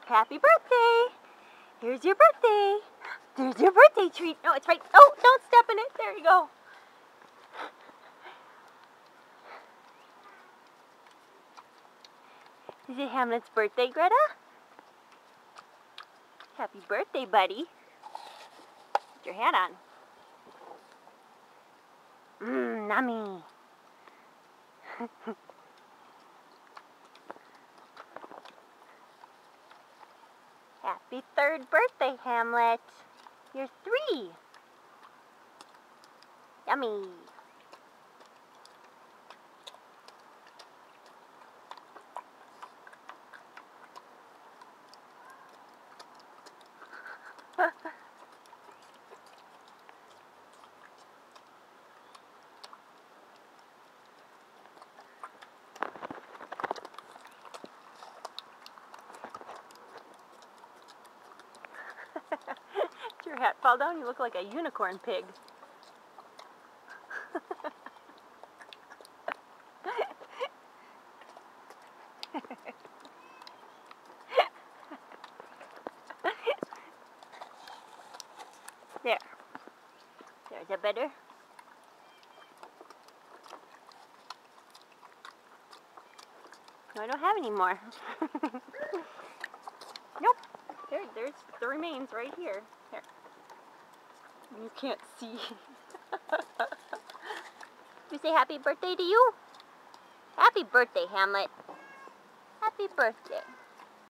Happy birthday! Here's your birthday. There's your birthday treat. No, it's right. Oh, don't step in it. There you go. Is it Hamlet's birthday, Greta? Happy birthday, buddy. Put your hat on. Nummy. Happy 3rd birthday, Hamlet. You're 3. Yummy. Did your hat fall down? You look like a unicorn pig. There. There's a better. No, I don't have any more. Nope. There's the remains right here. There. You can't see. You say happy birthday to you? Happy birthday, Hamlet. Happy birthday.